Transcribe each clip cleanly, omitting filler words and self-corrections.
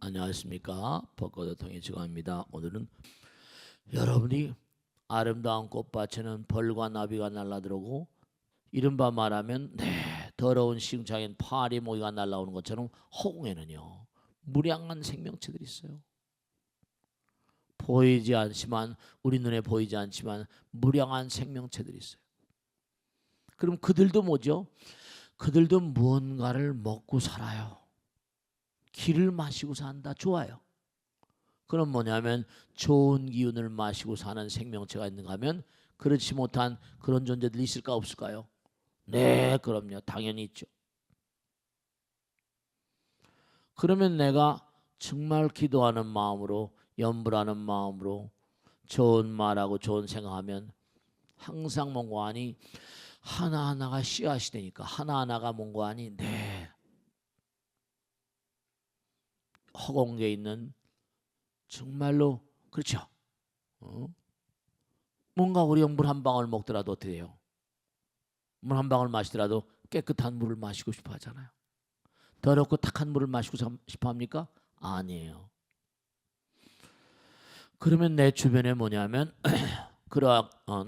안녕하십니까. 벚꽃의 통의 지광입니다. 오늘은 여러분이 아름다운 꽃밭에는 벌과 나비가 날아들어오고 이른바 말하면 더러운 시궁창엔 파리 모기가 날아오는 것처럼 허공에는요 무량한 생명체들이 있어요. 보이지 않지만 우리 눈에 보이지 않지만 무량한 생명체들이 있어요. 그럼 그들도 뭐죠? 그들도 무언가를 먹고 살아요. 기를 마시고 산다. 좋아요. 그럼 뭐냐면 좋은 기운을 마시고 사는 생명체가 있는가 하면 그렇지 못한 그런 존재들이 있을까 없을까요? 네, 그럼요. 당연히 있죠. 그러면 내가 정말 기도하는 마음으로 염불하는 마음으로 좋은 말하고 좋은 생각하면 항상 뭔가 하니 하나하나가 씨앗이 되니까 하나하나가 뭔가 하니 허공에 있는 정말로 그렇죠. 뭔가 우리 물 한 방울 먹더라도 어떻게 돼요? 물 한 방울 마시더라도 깨끗한 물을 마시고 싶어 하잖아요. 더럽고 탁한 물을 마시고 싶어 합니까? 아니에요. 그러면 내 주변에 뭐냐면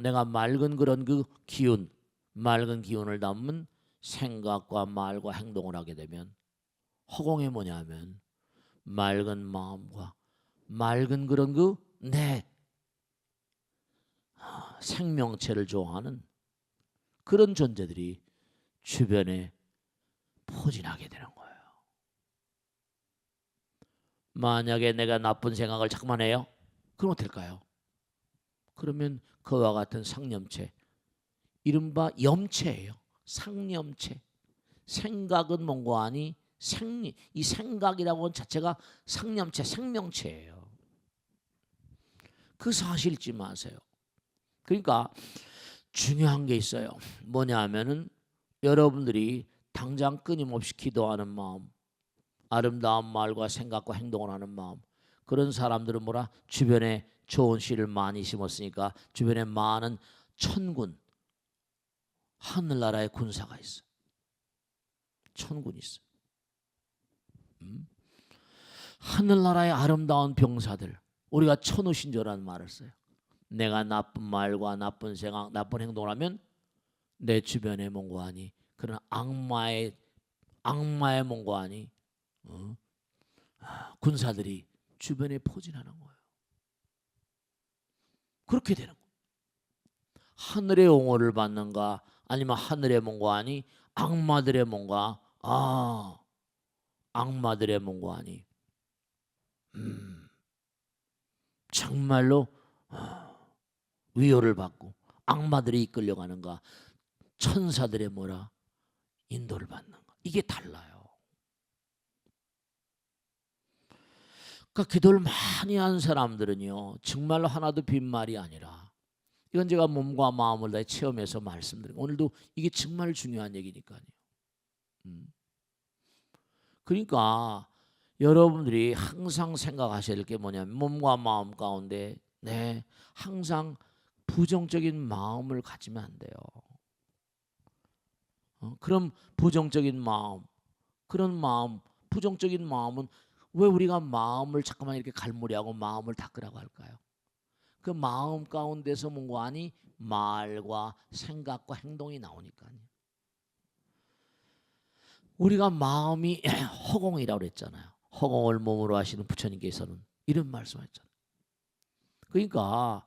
내가 맑은 그런 그 기운, 맑은 기운을 담은 생각과 말과 행동을 하게 되면 허공에 뭐냐면 맑은 마음과 맑은 그런 그 내 생명체를 좋아하는 그런 존재들이 주변에 포진하게 되는 거예요. 만약에 내가 나쁜 생각을 자꾸만 해요. 그럼 어떨까요? 그러면 그와 같은 상념체, 이른바 염체예요. 상념체. 생각은 뭔가 아니 이 생각이라고 하는 자체가 상념체, 생명체예요. 그 사실 잊지 마세요. 그러니까 중요한 게 있어요. 뭐냐 하면은 여러분들이 당장 끊임없이 기도하는 마음, 아름다운 말과 생각과 행동을 하는 마음, 그런 사람들은 뭐라 주변에 좋은 씨를 많이 심었으니까 주변에 많은 천군, 하늘나라의 군사가 있어. 천군이 있어. 하늘나라의 아름다운 병사들, 우리가 천우신조라는 말을 써요. 내가 나쁜 말과 나쁜 생각, 나쁜 행동을 하면 내 주변에 뭔가 하니 그런 악마의 뭔가 하니 군사들이 주변에 포진하는 거예요. 그렇게 되는 거예요. 하늘의 옹호를 받는가 아니면 하늘의 뭔가 하니 악마들의 뭔가 악마들의 뭔가 하니 정말로 위호를 받고 악마들이 이끌려가는가 천사들의 뭐라 인도를 받는가 이게 달라요. 그러니까 기도를 많이 한 사람들은요 정말로 하나도 빈말이 아니라 이건 제가 몸과 마음을 다 체험해서 말씀드린 오늘도 이게 정말 중요한 얘기니까요. 그러니까 여러분들이 항상 생각하셔야 될 게 뭐냐면 몸과 마음 가운데 항상 부정적인 마음을 가지면 안 돼요. 그럼 부정적인 마음, 그런 마음, 부정적인 마음은 왜 우리가 마음을 자꾸만 이렇게 갈무리하고 마음을 닦으라고 할까요? 그 마음 가운데서 뭔가 하니 말과 생각과 행동이 나오니까요. 우리가 마음이 허공이라고 그랬잖아요. 허공을 몸으로 하시는 부처님께서는 이런 말씀하셨잖아요. 그러니까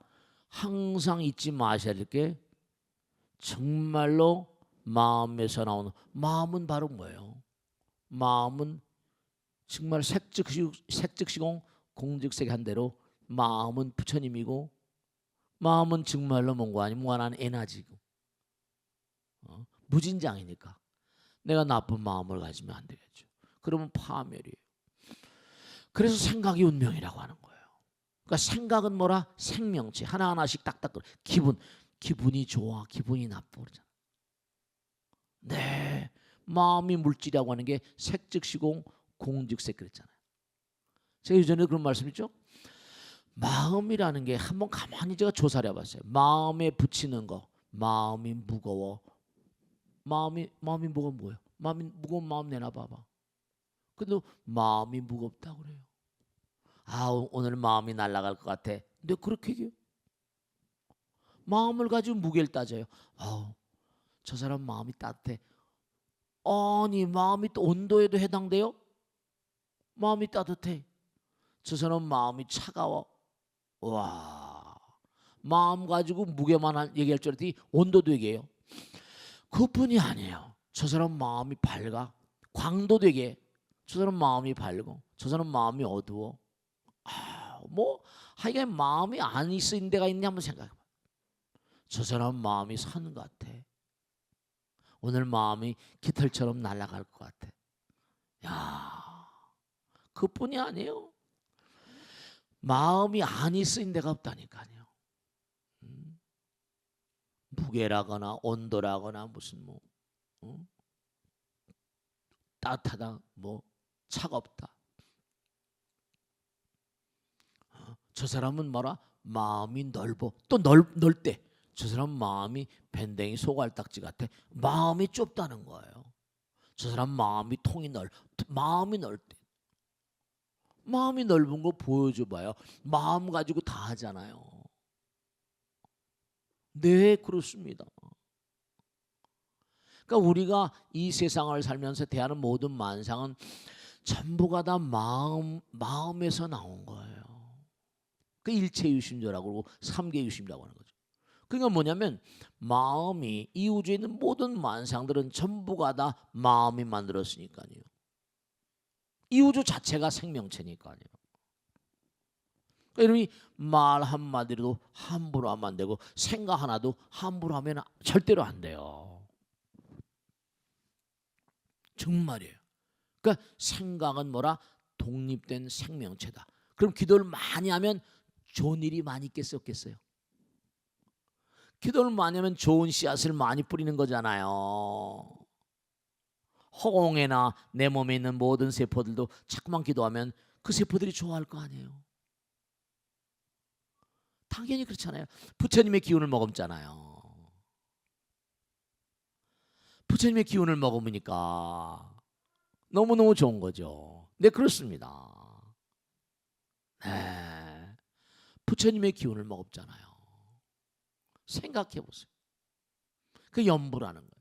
항상 잊지 마셔야 될 게 정말로 마음에서 나오는 마음은 바로 뭐예요? 마음은 정말 색즉시공 공즉색한 대로 마음은 부처님이고 마음은 정말로 뭔가 아니 무한한 에너지고 무진장이니까 내가 나쁜 마음을 가지면 안 되겠죠. 그러면 파멸이에요. 그래서 생각이 운명이라고 하는 거예요. 그러니까 생각은 뭐라? 생명체 하나하나씩 딱딱 기분이 좋아 기분이 나빠 그러잖아. 마음이 물질이라고 하는 게 색즉시공 공즉색 그랬잖아요. 제가 예전에 그런 말씀했죠. 마음이라는 게 한번 가만히 제가 조사를 해봤어요. 마음에 붙이는 거 마음이 무거워. 마음이 뭐가 뭐예요? 마음이 무거운 마음 내놔 봐봐. 근데 마음이 무겁다고 그래요. 아, 오늘 마음이 날아갈 것 같아. 근데 그렇게 얘기해요. 마음을 가지고 무게를 따져요. 저 사람 마음이 따뜻해. 아니, 마음이 또 온도에도 해당돼요? 마음이 따뜻해. 저 사람 마음이 차가워. 와, 마음 가지고 무게만 얘기할 줄 알았더니 온도도 얘기해요. 그뿐이 아니에요. 저 사람 마음이 밝아. 광도도 얘기해. 저 사람 마음이 밝고, 저 사람 마음이 어두워. 뭐 하여간 마음이 안 쓰인 데가 있냐 한번 생각해봐. 저 사람 마음이 산 같아. 오늘 마음이 깃털처럼 날아갈 것 같아. 야, 그뿐이 아니에요. 마음이 안이 쓰인 데가 없다니까요. 무게라거나 온도라거나 무슨 뭐 따뜻하다, 뭐 차갑다. 저 사람은 뭐라? 마음이 넓어. 또 넓대. 저 사람 마음이 밴댕이 소갈딱지 같아. 마음이 좁다는 거예요. 저 사람 마음이 마음이 넓대. 마음이 넓은 거 보여줘봐요. 마음 가지고 다 하잖아요. 네, 그렇습니다. 그러니까 우리가 이 세상을 살면서 대하는 모든 만상은 전부가 다 마음에서 나온 거예요. 그 일체유심조라고 그러고 삼계유심이라고 하는 거죠. 그러니까 뭐냐면 마음이, 이 우주에 있는 모든 만상들은 전부가 다 마음이 만들었으니까요. 이 우주 자체가 생명체니까요. 그러니까 여러분이 말 한마디로도 함부로 하면 안 되고 생각 하나도 함부로 하면 절대로 안 돼요. 정말이에요. 그러니까 생각은 뭐라? 독립된 생명체다. 그럼 기도를 많이 하면 좋은 일이 많이 있겠어요, 없겠어요? 기도를 많이 하면 좋은 씨앗을 많이 뿌리는 거잖아요. 허공에나 내 몸에 있는 모든 세포들도 자꾸만 기도하면 그 세포들이 좋아할 거 아니에요. 당연히 그렇잖아요. 부처님의 기운을 먹었잖아요. 부처님의 기운을 먹으니까 너무너무 좋은 거죠. 네, 그렇습니다. 네, 부처님의 기운을 먹었잖아요. 생각해 보세요. 그 연부라는 거예요.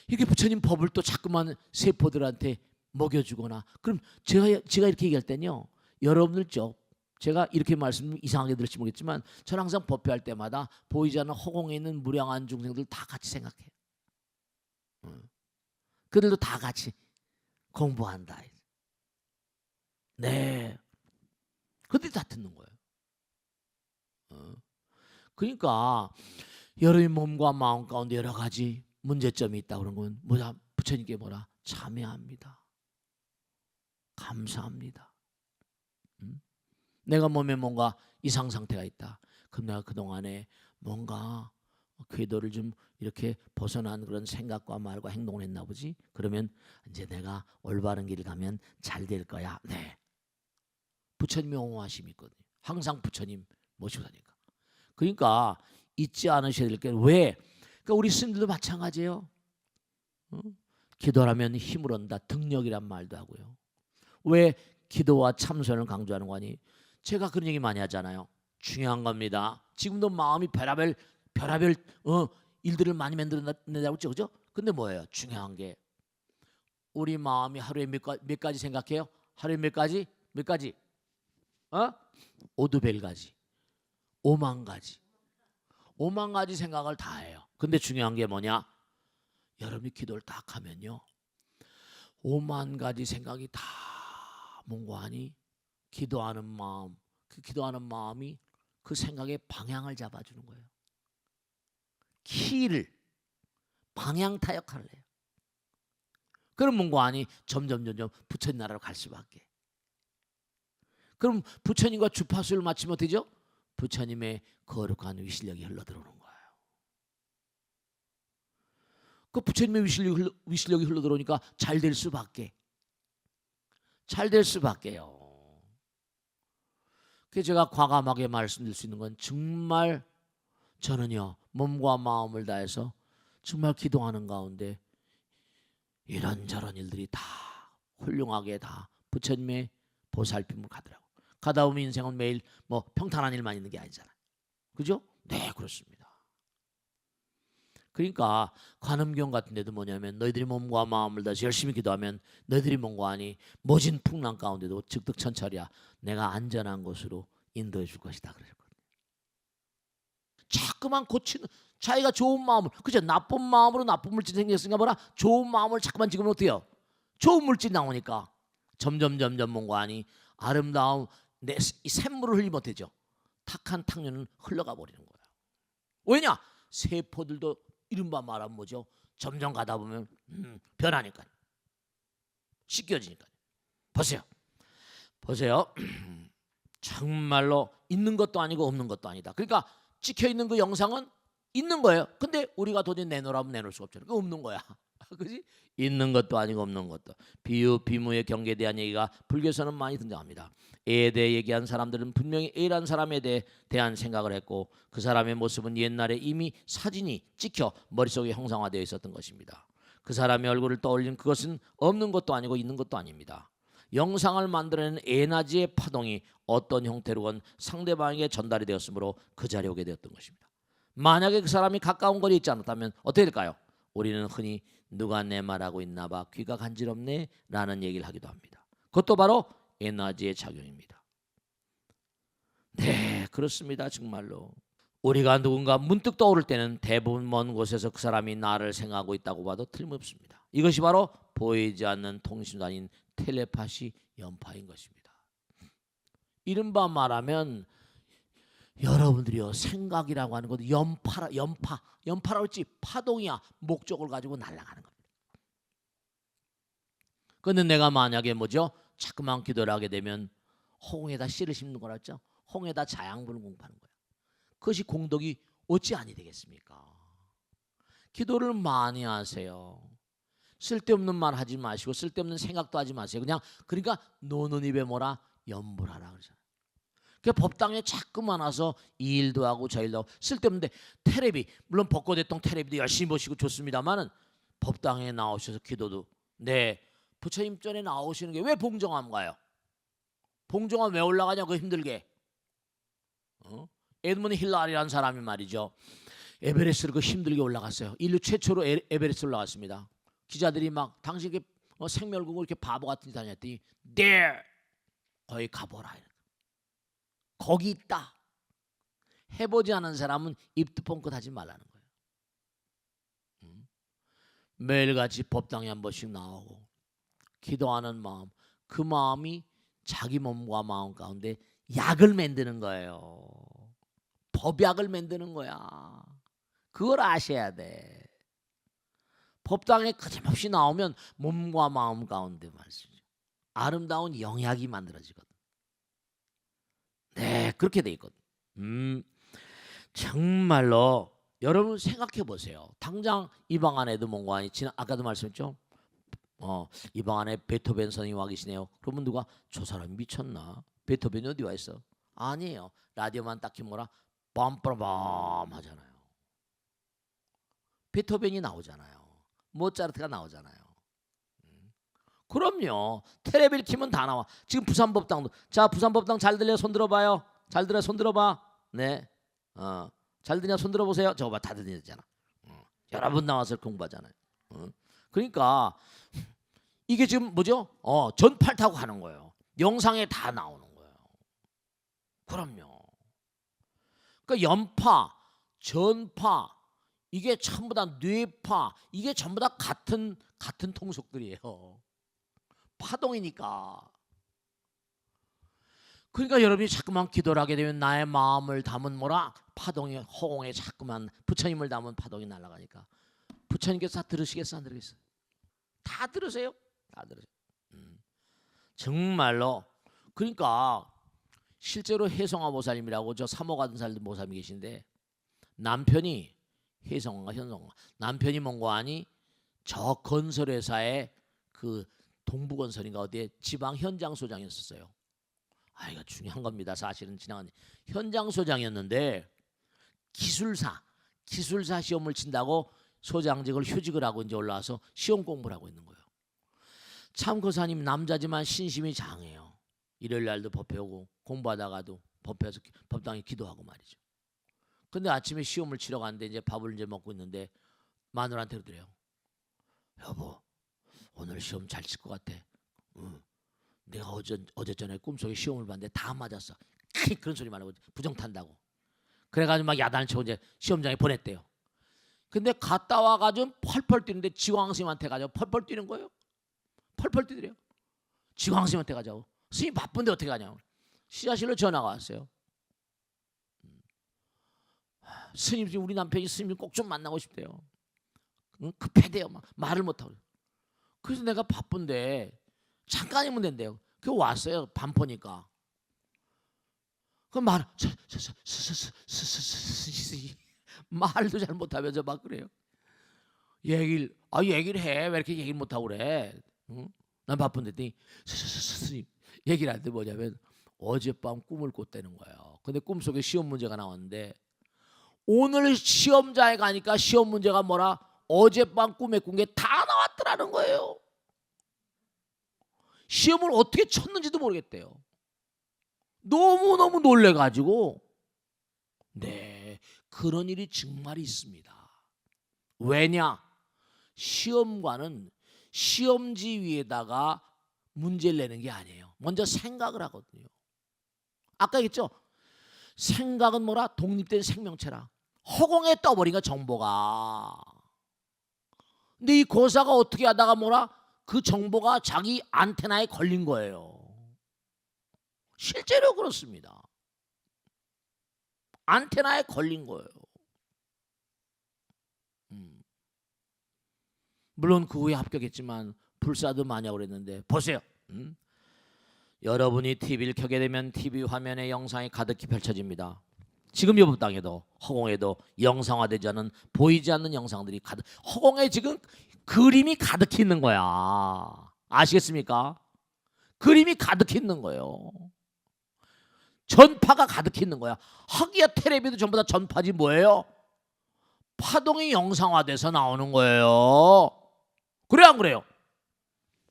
이렇게 부처님 법을 또 자꾸만 세포들한테 먹여주거나, 그럼 제가 이렇게 얘기할 때는요, 여러분들 제가 이렇게 말씀 이상하게 들을지 모르겠지만 저는 항상 법회할 때마다 보이지 않는 허공에 있는 무량한 중생들 다 같이 생각해요. 그들도 다 같이 공부한다. 네, 그들이 다 듣는 거예요. 그러니까 여러분의 몸과 마음 가운데 여러 가지 문제점이 있다 그런 건 뭐야? 부처님께 뭐라? 참여합니다. 감사합니다. 내가 몸에 뭔가 이상 상태가 있다. 그럼 내가 그동안에 뭔가 궤도를 좀 이렇게 벗어난 그런 생각과 말과 행동을 했나 보지. 그러면 이제 내가 올바른 길을 가면 잘 될 거야. 네. 부처님의 옹호하심이 있거든요. 항상 부처님 모시고 다니까. 그러니까 잊지 않으셔야 될 게 왜? 그러니까 우리 스님들도 마찬가지예요. 기도하면 힘을 얻는다. 등력이란 말도 하고요. 왜 기도와 참선을 강조하는 거니? 제가 그런 얘기 많이 하잖아요. 중요한 겁니다. 지금도 마음이 별하별 일들을 많이 만들어낸다고 했죠, 그죠? 근데 뭐예요? 중요한 게 우리 마음이 하루에 몇 가지 생각해요? 하루에 몇 가지? 5,000,000가지, 50,000가지, 50,000가지 생각을 다 해요. 근데 중요한 게 뭐냐? 여러분이 기도를 딱 하면요, 50,000가지 생각이 다 뭔가 하니 기도하는 마음, 그 기도하는 마음이 그 생각의 방향을 잡아주는 거예요. 키를, 방향 타역하를 해요. 그럼 뭔가 하니 점점 부처님 나라로 갈 수밖에. 그럼 부처님과 주파수를 맞추면 되죠? 부처님의 거룩한 위실력이 흘러들어오는 거예요. 그 부처님의 위실력이 흘러들어오니까 잘 될 수밖에. 잘 될 수밖에요. 그래서 제가 과감하게 말씀드릴 수 있는 건 정말 저는요, 몸과 마음을 다해서 정말 기도하는 가운데 이런저런 일들이 다 훌륭하게 다 부처님의 보살핌을 가더라고. 가다 보면 인생은 매일 뭐 평탄한 일만 있는 게 아니잖아. 그죠? 네, 그렇습니다. 그러니까 관음경 같은 데도 뭐냐면 너희들이 몸과 마음을 다해서 열심히 기도하면 너희들이 뭔가 하니 모진 풍랑 가운데도 즉득천철이야 내가 안전한 곳으로 인도해 줄 것이다 그러셨거든요. 자꾸만 고치는 자기가 좋은 마음을 그죠? 나쁜 마음으로 나쁜 물질 생겼으니까 뭐라 좋은 마음을 자꾸만 지금 어떻게 해요? 좋은 물질 나오니까 점점 뭔가 하니 아름다운 내 샘물을 흘리 못하죠. 탁한 탕류는 흘러가 버리는 거예요. 왜냐? 세포들도 이른바 말하면 뭐죠? 점점 가다 보면 변하니까 씻겨지니까. 보세요. 정말로 있는 것도 아니고 없는 것도 아니다. 그러니까 찍혀 있는 그 영상은 있는 거예요. 근데 우리가 도저히 내놓으라면 내놓을 수가 없잖아요. 그거 없는 거야. 그지? 있는 것도 아니고 없는 것도. 비유, 비무의 경계에 대한 얘기가 불교에서는 많이 등장합니다. A에 대해 얘기한 사람들은 분명히 A라는 사람에 대한 생각을 했고 그 사람의 모습은 옛날에 이미 사진이 찍혀 머릿속에 형상화되어 있었던 것입니다. 그 사람의 얼굴을 떠올린 그것은 없는 것도 아니고 있는 것도 아닙니다. 영상을 만들어낸 에너지의 파동이 어떤 형태로건 상대방에게 전달이 되었으므로 그 자리에 오게 되었던 것입니다. 만약에 그 사람이 가까운 거리에 있지 않았다면 어떻게 될까요? 우리는 흔히 누가 내 말하고 있나 봐 귀가 간지럽네 라는 얘기를 하기도 합니다. 그것도 바로 에너지의 작용입니다. 네, 그렇습니다. 정말로 우리가 누군가 문득 떠오를 때는 대부분 먼 곳에서 그 사람이 나를 생각하고 있다고 봐도 틀림없습니다. 이것이 바로 보이지 않는 통신단인 텔레파시 연파인 것입니다. 이른바 말하면 여러분들이요 생각이라고 하는 것도 연파라고 했지 파동이야. 목적을 가지고 날아가는 겁니다. 그런데 내가 만약에 뭐죠? 자꾸만 기도를 하게 되면 홍에다 씨를 심는 거랄죠. 홍에다 자양분을 공급하는 거야. 그것이 공덕이 어찌 아니 되겠습니까? 기도를 많이 하세요. 쓸데없는 말 하지 마시고 쓸데없는 생각도 하지 마세요. 그러니까 노는 입에 뭐라 염불하라 그러잖아요. 그 법당에 자꾸만 와서 이 일도 하고 저 일도 하고 쓸데없는데 테레비 물론 벚꽃 대통령 테레비도 열심히 보시고 좋습니다만은 법당에 나오셔서 기도도 네 부처님 전에 나오시는 게 왜 봉정암 가요? 봉정암 왜 올라가냐 그 힘들게. 에드먼드 힐러리라는 사람이 말이죠. 에베레스트를 그 힘들게 올라갔어요. 인류 최초로 에베레스트 올라갔습니다. 기자들이 막 당신 생멸국을 이렇게 바보 같은 짓 하냐더니 there 거기 가보라. 거기 있다. 해보지 않은 사람은 입도 뻥끗 하지 말라는 거예요. 매일같이 법당에 한 번씩 나오고 기도하는 마음 그 마음이 자기 몸과 마음 가운데 약을 만드는 거예요. 법약을 만드는 거야. 그걸 아셔야 돼. 법당에 끊임없이 나오면 몸과 마음 가운데 말이죠. 아름다운 영약이 만들어지거든. 네, 그렇게 돼 있거든. 정말로 여러분 생각해 보세요. 당장 이 방 안에도 뭔가 아니 아까도 말씀했죠. 이 방 안에 베토벤 선생님 와 계시네요. 그러면 누가 저 사람 미쳤나? 베토벤이 어디 와 있어? 아니에요. 라디오만 딱 켜뭐라 빰빠밤 하잖아요. 베토벤이 나오잖아요. 모차르트가 나오잖아요. 그럼요. 텔레비를 키면 다 나와. 지금 부산법당도 자 부산법당 잘 들려 손 들어봐요. 잘 들어 손 들어봐. 네. 잘 들냐 손 들어보세요. 저거 봐 다 들리잖아. 여러 분 나와서 공부하잖아요. 그러니까 이게 지금 뭐죠? 전파를 타고 가는 거예요. 영상에 다 나오는 거예요. 그럼요. 그러니까 연파, 전파 이게 전부 다 뇌파 이게 전부 다 같은 통속들이에요. 파동이니까. 그러니까 여러분이 자꾸만 기도를 하게 되면 나의 마음을 담은 뭐라 파동이 허공에 자꾸만 부처님을 담은 파동이 날아가니까 부처님께서 다 들으시겠어 안 들으겠어요? 다 들으세요? 다 들으세요. 정말로 그러니까 실제로 혜성화 모사님이라고 저 3호 가든 살던 모사님이 계신데 남편이 혜성화 현성화 남편이 뭔가 하니 저 건설회사의 그 동부건설인가 어디에 지방 현장 소장이었어요. 이거 중요한 겁니다. 사실은 지나간 현장 소장이었는데 기술사 시험을 친다고 소장직을 휴직을 하고 이제 올라와서 시험 공부를 하고 있는 거예요. 참 그 사님 남자지만 신심이 장해요. 일요일 날도 법회 오고 공부하다가도 법회에서 법당에 기도하고 말이죠. 근데 아침에 시험을 치러 갔는데 이제 밥을 이제 먹고 있는데 마누라한테 그러더래요. 여보, 오늘 시험 잘 칠 것 같아. 응. 내가 어제 전에 꿈속에 시험을 봤는데 다 맞았어. 그런 소리 말하고 부정 탄다고. 그래가지고 막 야단을 치고 이제 시험장에 보냈대요. 근데 갔다 와가지고 펄펄 뛰는데 지광 스님한테 가자고 펄펄 뛰는 거예요. 펄펄 뛰더래요. 지광 스님한테 가자고. 스님 바쁜데 어떻게 가냐고. 시자실로 전화가 왔어요. 스님 지금 우리 남편이 스님 꼭 좀 만나고 싶대요. 급해대요. 막 말을 못하고. 그래서 내가 바쁜데 잠깐이면 된대요. 그 왔어요. 밤포니까. 그 말, 말도 잘 못하면서 막 그래요. 얘기를 해. 왜 이렇게 얘기를 못하고 그래? 응? 난 바쁜데, 스님 얘기를 하는데 뭐냐면 어젯밤 꿈을 꿨다는 거예요. 근데 꿈속에 시험 문제가 나왔는데 오늘 시험장에 가니까 시험 문제가 뭐라? 어젯밤 꿈에 꾼 게 다 나왔더라는 거예요. 시험을 어떻게 쳤는지도 모르겠대요. 너무너무 놀래가지고 네, 그런 일이 정말 있습니다. 왜냐? 시험관은 시험지 위에다가 문제를 내는 게 아니에요. 먼저 생각을 하거든요. 아까 얘기했죠? 생각은 뭐라? 독립된 생명체라. 허공에 떠버린 거 정보가. 근데 이 고사가 어떻게 하다가 뭐라? 그 정보가 자기 안테나에 걸린 거예요. 실제로 그렇습니다. 안테나에 걸린 거예요. 물론 그 후에 합격했지만 불사도 많이 하고 그랬는데 보세요. 여러분이 TV를 켜게 되면 TV 화면에 영상이 가득히 펼쳐집니다. 지금 이 땅에도 허공에도 영상화되지 않은 보이지 않는 영상들이 가득. 허공에 지금 그림이 가득히 있는 거야. 아시겠습니까? 그림이 가득히 있는 거예요. 전파가 가득히 있는 거야. 하기야 텔레비도 전부 다 전파지 뭐예요? 파동이 영상화돼서 나오는 거예요. 그래 안 그래요?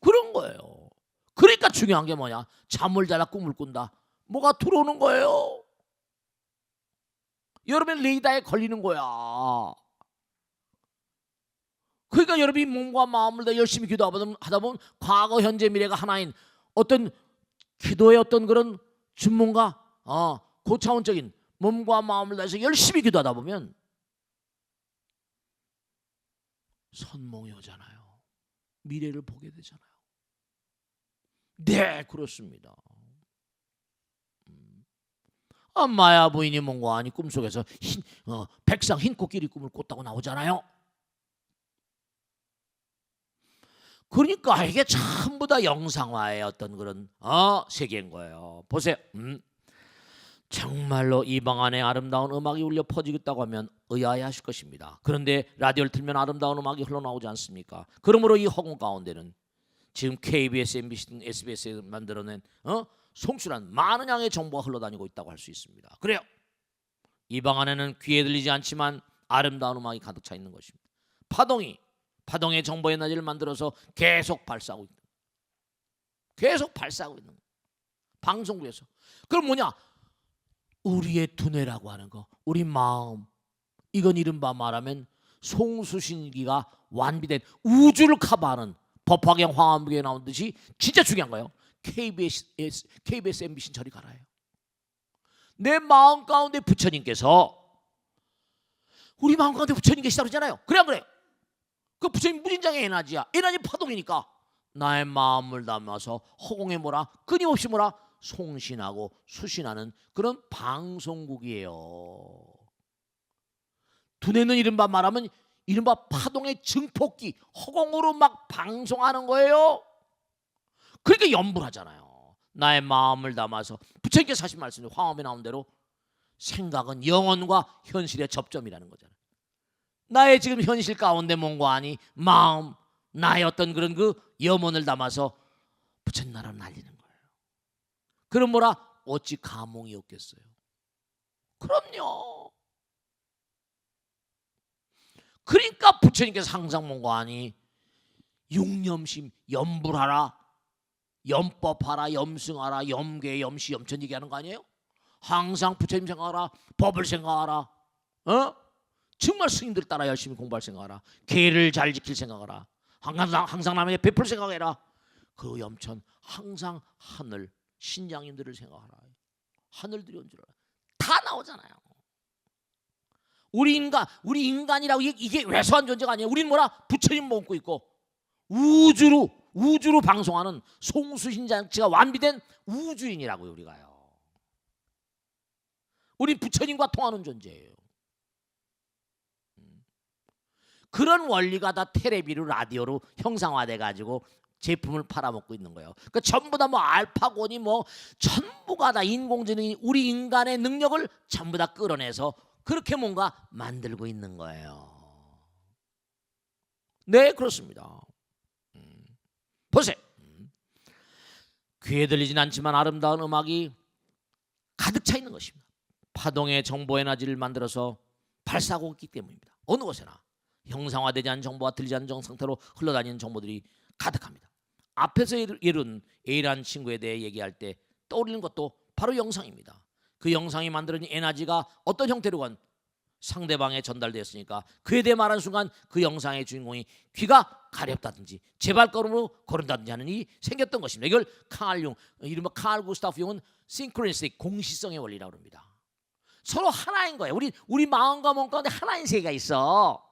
그런 거예요. 그러니까 중요한 게 뭐냐? 잠을 자라 꿈을 꾼다. 뭐가 들어오는 거예요? 여러분 레이더에 걸리는 거야. 그러니까 여러분이 몸과 마음을 다 열심히 기도하다 보면 과거, 현재, 미래가 하나인 어떤 기도의 어떤 그런 전문가, 고차원적인 몸과 마음을 다해서 열심히 기도하다 보면 선몽이 오잖아요. 미래를 보게 되잖아요. 네, 그렇습니다. 마야 부인이 뭔가 아니 꿈속에서 백상 흰 코끼리 꿈을 꿨다고 나오잖아요. 그러니까 이게 전부 다 영상화의 어떤 그런 세계인 거예요. 보세요. 정말로 이 방 안에 아름다운 음악이 울려 퍼지겠다고 하면 의아해하실 것입니다. 그런데 라디오를 틀면 아름다운 음악이 흘러나오지 않습니까? 그러므로 이 허공 가운데는 지금 KBS, MBC 등 SBS에 만들어낸 송출한 많은 양의 정보가 흘러다니고 있다고 할 수 있습니다. 그래요. 이 방 안에는 귀에 들리지 않지만 아름다운 음악이 가득 차 있는 것입니다. 파동의 정보 에너지를 만들어서 계속 발사하고 있는, 계속 발사하고 있는 방송국에서. 그럼 뭐냐? 우리의 두뇌라고 하는 거, 우리 마음, 이건 이른바 말하면 송수신기가 완비된 우주를 커버하는 법화경 황화무계에 나온 듯이 진짜 중요한 거예요. KBS, MBC는 저리 가라요. 내 마음 가운데 부처님께서, 우리 마음 가운데 부처님 계시다고 그러잖아요. 그래 안 그래요? 그 부처님 무진장의 에너지야. 에너지 파동이니까 나의 마음을 담아서 허공에 뭐라 끊임없이 뭐라 송신하고 수신하는 그런 방송국이에요. 두뇌는 이른바 말하면 이른바 파동의 증폭기, 허공으로 막 방송하는 거예요. 그러니까 염불하잖아요. 나의 마음을 담아서 부처님께서 하신 말씀이 화엄에 나온 대로 생각은 영혼과 현실의 접점이라는 거잖아요. 나의 지금 현실 가운데 뭔가 아니 마음, 나의 어떤 그런 그 염원을 담아서 부처님 나라로 날리는 거예요. 그럼 뭐라? 어찌 감흥이 없겠어요? 그럼요. 그러니까 부처님께서 항상 뭔가 아니 육념심 염불하라. 염법하라, 염승하라, 염계, 염시, 염천 얘기하는 거 아니에요? 항상 부처님 생각하라, 법을 생각하라. 정말 스님들 따라 열심히 공부할 생각하라. 계를 잘 지킬 생각하라. 항상 남에게 베풀 생각해라. 그 염천 항상 하늘 신장님들을 생각하라. 하늘들이 온 줄 알아. 다 나오잖아요. 우리 인간이라고 이게 왜소한 존재가 아니에요. 우리는 뭐라? 부처님 먹고 있고 우주로 방송하는 송수신장치가 완비된 우주인이라고요. 우리가요. 우린 부처님과 통하는 존재예요. 그런 원리가 다 텔레비로 라디오로 형상화돼 가지고 제품을 팔아먹고 있는 거예요. 그러니까 전부 다 뭐 알파고니 뭐 전부가 다 인공지능이 우리 인간의 능력을 전부 다 끌어내서 그렇게 뭔가 만들고 있는 거예요. 네, 그렇습니다. 보세요. 귀에 들리진 않지만 아름다운 음악이 가득 차 있는 것입니다. 파동의 정보 에너지를 만들어서 발사하고 있기 때문입니다. 어느 곳에나 형상화되지 않은 정보와 들리지 않는 상태로 흘러다니는 정보들이 가득합니다. 앞에서 예른 A라는 친구에 대해 얘기할 때 떠오르는 것도 바로 영상입니다. 그 영상이 만들어진 에너지가 어떤 형태로건 상대방에 전달되었으니까 그에 대해 말하는 순간 그 영상의 주인공이 귀가 가렵다든지 제발걸음으로 걸은다든지 하는 일이 생겼던 것입니다. 이걸 이른바 칼 구스타프 융은 싱크로니스틱 공시성의 원리라고 합니다. 서로 하나인 거예요. 우리 마음과 몸 가운데 하나인 세계가 있어.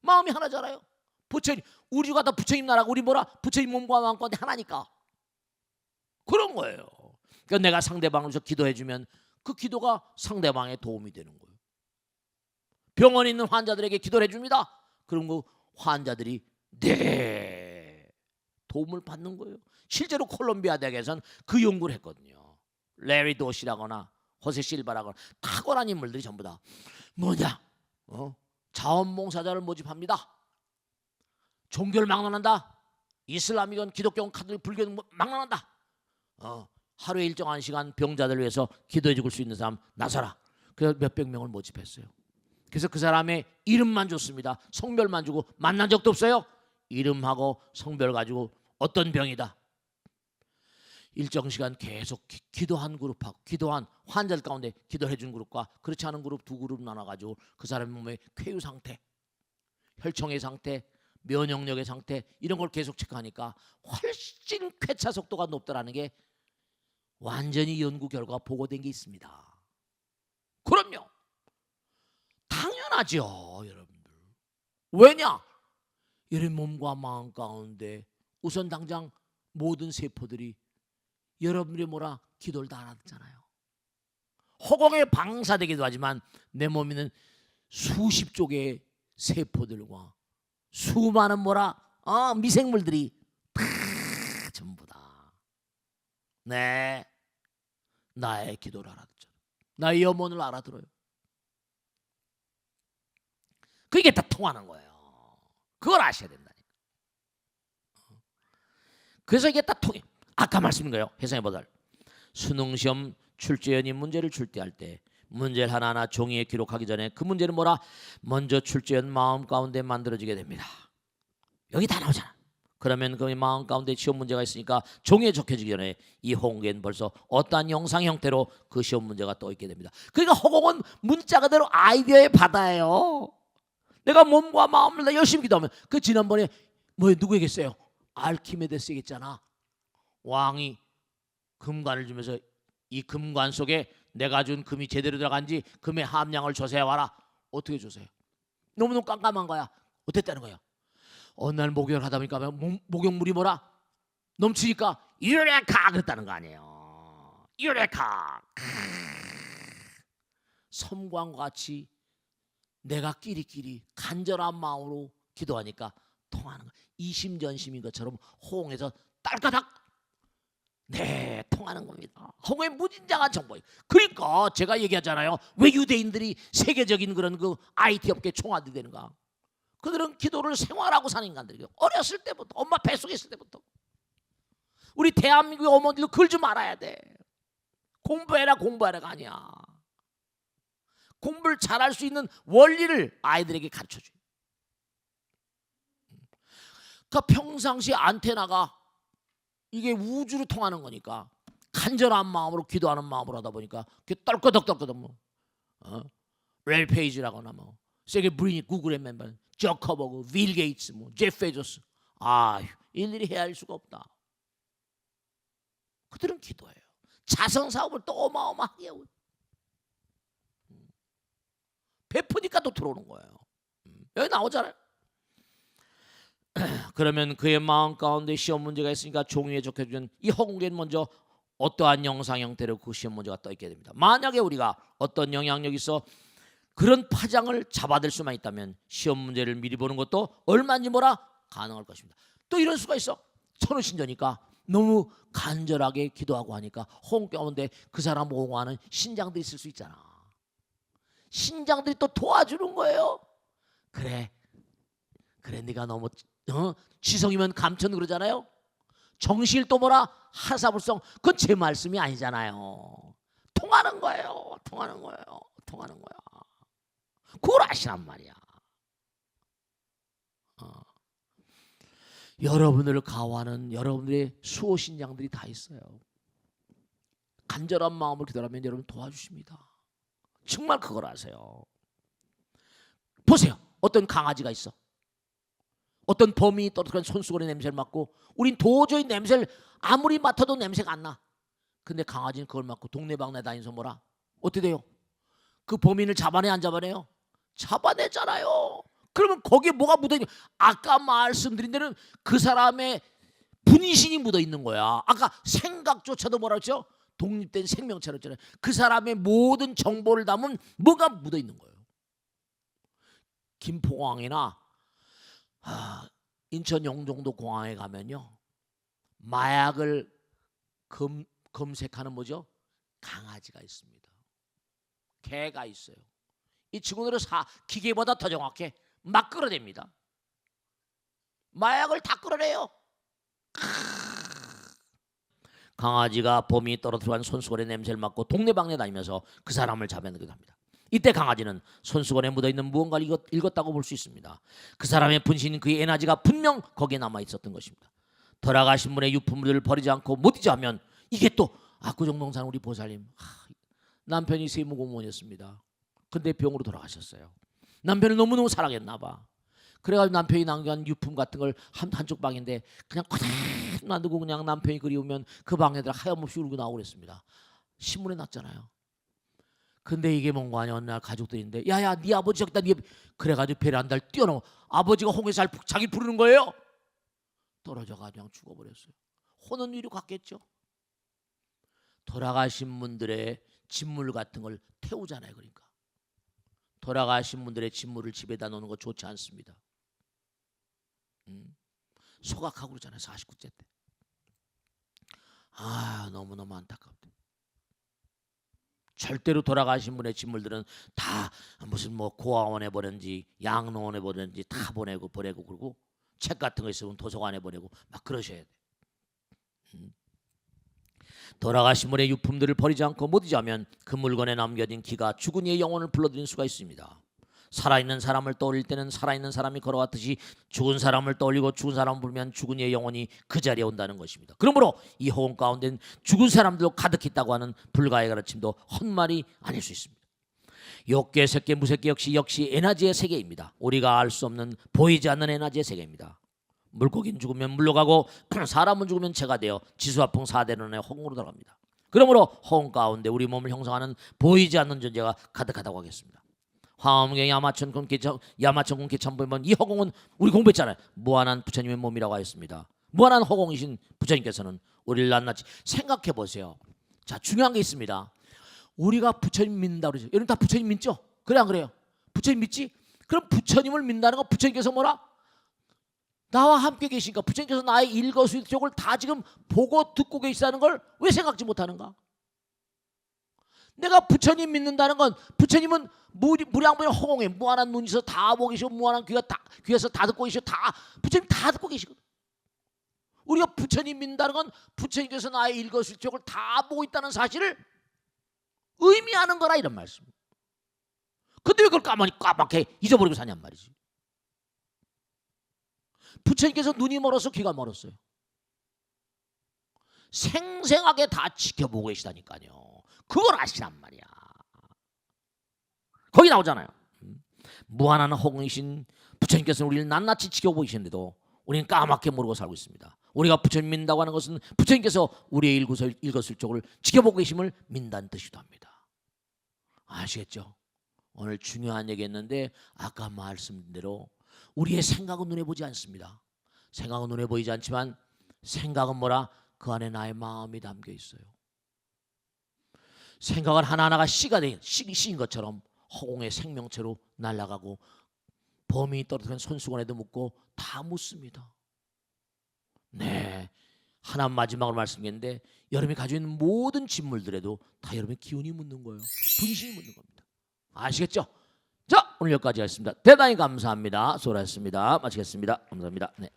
마음이 하나잖아요. 부처님, 우주가 다 부처님 나라고 우리 뭐라? 부처님 몸과 마음 가운데 하나니까. 그런 거예요. 그러니까 내가 상대방을 위해서 기도해주면 그 기도가 상대방에 도움이 되는 거예요. 병원에 있는 환자들에게 기도를 해줍니다. 그럼 그 환자들이 도움을 받는 거예요. 실제로 콜롬비아 대학에서는 그 연구를 했거든요. 레리 도시라거나 호세 실바라거나 탁월한 인물들이 전부 다 뭐냐? 자원봉사자를 모집합니다. 종교를 막론한다. 이슬람이건 기독교건 카톨릭 불교는 막론한다. 하루에 일정한 시간 병자들을 위해서 기도해 줄 수 있는 사람 나서라. 그래서 몇백 명을 모집했어요. 그래서 그 사람의 이름만 줬습니다. 성별만 주고 만난 적도 없어요. 이름하고 성별 가지고 어떤 병이다. 일정 시간 계속 기도한 그룹하고 기도한 환자들 가운데 기도해 준 그룹과 그렇지 않은 그룹 두 그룹 나눠가지고 그 사람의 몸의 쾌유 상태, 혈청의 상태, 면역력의 상태 이런 걸 계속 체크하니까 훨씬 쾌차 속도가 높다라는 게 완전히 연구 결과 보고된 게 있습니다. 그럼요. 당연하죠, 여러분들. 왜냐? 여러분 몸과 마음 가운데 우선 당장 모든 세포들이 여러분들이 뭐라 기도를 다 하잖아요. 허공에 방사되기도 하지만 내 몸에는 수십 개의 세포들과 수많은 뭐라 미생물들이 다 전부 다 나의 기도를 알아듣죠. 나의 염원을 알아들어요. 그게 다 통하는 거예요. 그걸 아셔야 된다니까. 그래서 이게 다 통해. 아까 말씀인 거예요. 해상해보달 수능시험 출제연이 문제를 출제할 때 문제를 하나하나 종이에 기록하기 전에 그 문제는 뭐라? 먼저 출제연 마음 가운데 만들어지게 됩니다. 여기 다 나오잖아. 그러면 그 마음 가운데 시험 문제가 있으니까 종이에 적혀지기 전에 이 허공에는 벌써 어떠한 영상 형태로 그 시험 문제가 떠 있게 됩니다. 그러니까 허공은 문자 그대로 아이디어의 바다예요. 내가 몸과 마음을 다 열심히 기도하면 그 지난번에 누구에게 써요? 알키메데스 얘기했잖아. 왕이 금관을 주면서 이 금관 속에 내가 준 금이 제대로 들어간지 금의 함량을 조사해 와라. 어떻게 조사해? 너무너무 깜깜한 거야. 어땠다는 거야? 어느 날 목욕을 하다 보니까 목욕물이 뭐라? 넘치니까 유레카 그랬다는 거 아니에요. 유레카. 섬광과 같이 내가 끼리끼리 간절한 마음으로 기도하니까 통하는 거야. 이심전심인 것처럼 호응해서 딸까닥 통하는 겁니다. 허공에 무진장한 정보예요. 그러니까 제가 얘기하잖아요. 왜 유대인들이 세계적인 그런 그 IT 업계 총알이 되는가? 그들은 기도를 생활하고 사는 인간들이에요. 어렸을 때부터 엄마 뱃속에 있을 때부터. 우리 대한민국의 어머니도 그걸 좀 알아야 돼. 공부해라가 아니야. 공부를 잘할 수 있는 원리를 아이들에게 가르쳐줘요. 그러니까 평상시 안테나가 이게 우주로 통하는 거니까 간절한 마음으로 기도하는 마음으로 하다 보니까 그게 떨거덕떨거덕 뭐 렐 페이지라거나 뭐 세계 브리니 구글의 멤버 저커버그 빌 게이츠 뭐 제프 베조스 일일이 헤아릴 수가 없다. 그들은 기도해요. 자선 사업을 또 어마어마하게 하고 베푸니까 또 들어오는 거예요. 여기 나오잖아요. 그러면 그의 마음 가운데 시험 문제가 있으니까 종이에 적혀준 이 허공에는 먼저 어떠한 영상 형태로 그 시험 문제가 떠 있게 됩니다. 만약에 우리가 어떤 영향력이 있어 그런 파장을 잡아들 수만 있다면 시험 문제를 미리 보는 것도 얼마인지 가능할 것입니다. 또 이런 수가 있어. 천우신조니까 너무 간절하게 기도하고 하니까 허공 가운데 그 사람 옹호하는 신장들이 있을 수 있잖아. 신장들이 또 도와주는 거예요. 그래 네가 너무 지성이면 감천 그러잖아요. 정실 또 하사불성. 그건 제 말씀이 아니잖아요. 통하는 거예요. 그걸 아시란 말이야. 여러분을 가호하는 여러분들의 수호신장들이 다 있어요. 간절한 마음으로 기도하면 여러분 도와주십니다. 정말 그걸 아세요. 보세요. 어떤 강아지가 있어. 어떤 범인이 떨어뜨린 손수건의 냄새를 맡고 우린 도저히 냄새를 아무리 맡아도 냄새가 안 나. 근데 강아지는 그걸 맡고 동네방네 다니면서 어떻게 돼요? 그 범인을 잡아내 안 잡아내요? 잡아내잖아요. 그러면 거기에 뭐가 묻어있냐? 아까 말씀드린 대로 그 사람의 분신이 묻어있는 거야. 아까 생각조차도 그랬죠? 독립된 생명체로 했잖아요. 그 사람의 모든 정보를 담은 뭐가 묻어있는 거예요. 김포공항이나 인천 영종도 공항에 가면요, 마약을 검색하는 강아지가 있습니다. 개가 있어요. 이 친구들은 기계보다 더 정확해. 막 끌어냅니다. 마약을 다 끌어내요. 강아지가 범인이 떨어뜨린 손수건의 냄새를 맡고 동네방네 다니면서 그 사람을 잡아내기도 합니다. 이때 강아지는 손수건에 묻어있는 무언가를 읽었다고 볼 수 있습니다. 그 사람의 분신인 그의 에너지가 분명 거기에 남아있었던 것입니다. 돌아가신 분의 유품들을 버리지 않고 못 잊으면 이게 또 압구정동산 우리 보살님 남편이 세무공무원이었습니다. 근데 병으로 돌아가셨어요. 남편을 너무너무 사랑했나 봐. 그래가지고 남편이 남겨한 유품 같은 걸 한쪽 방인데 그냥 그대로 놔두고 그냥 남편이 그리우면 그 방에다가 하염없이 울고 나오고 그랬습니다. 신문에 났잖아요. 근데 이게 뭔가 아니야. 어느 날 가족들인데 야야 네 아버지 저기다 그래가지고 베란다를 뛰어넘어 아버지가 홍해서 자기 부르는 거예요. 떨어져가 그냥 죽어버렸어요. 혼은 위로 갔겠죠. 돌아가신 분들의 진물 같은 걸 태우잖아요. 그러니까 돌아가신 분들의 진물을 집에다 놓는 거 좋지 않습니다. 소각하고 그러잖아요. 49째 때. 너무너무 안타깝다. 절대로 돌아가신 분의 진물들은 다 무슨 고아원에 보낸지 양로원에 보낸지 다 보내고 그러고 책 같은 거 있으면 도서관에 보내고 막 그러셔야 돼. 돌아가신 분의 유품들을 버리지 않고 못 잊으면 그 물건에 남겨진 기가 죽은 이의 영혼을 불러들일 수가 있습니다. 살아있는 사람을 떠올릴 때는 살아있는 사람이 걸어왔듯이 죽은 사람을 떠올리고 죽은 사람을 부르면 죽은 이의 영혼이 그 자리에 온다는 것입니다. 그러므로 이 허공 가운데는 죽은 사람들로 가득히 있다고 하는 불가의 가르침도 헛말이 아닐 수 있습니다. 욕계, 색계, 무색계 역시 에너지의 세계입니다. 우리가 알 수 없는 보이지 않는 에너지의 세계입니다. 물고기는 죽으면 물러가고 사람은 죽으면 재가 되어 지수화풍 4대론의 허공으로 들어갑니다. 그러므로 허공 가운데 우리 몸을 형성하는 보이지 않는 존재가 가득하다고 하겠습니다. 화엄경 야마천 공개천 보면 이 허공은 우리 공부했잖아요. 무한한 부처님의 몸이라고 하였습니다. 무한한 허공이신 부처님께서는 우리를 낱낱이 생각해 보세요. 자, 중요한 게 있습니다. 우리가 부처님 믿는다 그러죠. 여러분 다 부처님 믿죠? 그래 안 그래요? 부처님 믿지? 그럼 부처님을 믿는다는 건 부처님께서 나와 함께 계시니까 부처님께서 나의 일거수일투족을 다 지금 보고 듣고 계시다는 걸 왜 생각지 못하는가? 내가 부처님 믿는다는 건 부처님은 무량무량 허공에 무한한 눈이서 다 보고 계시고 무한한 귀에서 다 듣고 계시고 다 부처님 다 듣고 계시거든. 우리가 부처님 믿는다는 건 부처님께서 나의 일거수일투족을 다 보고 있다는 사실을 의미하는 거라 이런 말씀. 근데 왜 그걸 까맣게 잊어버리고 사냔 말이지. 부처님께서 눈이 멀어서 귀가 멀었어요. 생생하게 다 지켜보고 계시다니까요. 그걸 아시란 말이야. 거기 나오잖아요. 무한한 허공이신 부처님께서는 우리를 낱낱이 지켜보고 계시는데도 우리는 까맣게 모르고 살고 있습니다. 우리가 부처님 믿는다고 하는 것은 부처님께서 우리의 일거수일투족을 지켜보고 계심을 믿는다는 뜻이기도 합니다. 아시겠죠? 오늘 중요한 얘기했는데 아까 말씀드린 대로 우리의 생각은 눈에 보지 않습니다. 생각은 눈에 보이지 않지만 생각은 뭐라? 그 안에 나의 마음이 담겨 있어요. 생각은 하나하나가 씨인 것처럼 허공의 생명체로 날아가고 범인이 떨어뜨린 손수건에도 묻고 다 묻습니다. 네, 하나 마지막으로 말씀드렸는데 여러분이 가지고 있는 모든 진물들에도 다 여러분의 기운이 묻는 거예요. 분신이 묻는 겁니다. 아시겠죠? 자, 오늘 여기까지 하겠습니다. 대단히 감사합니다. 수고하셨습니다. 마치겠습니다. 감사합니다. 네.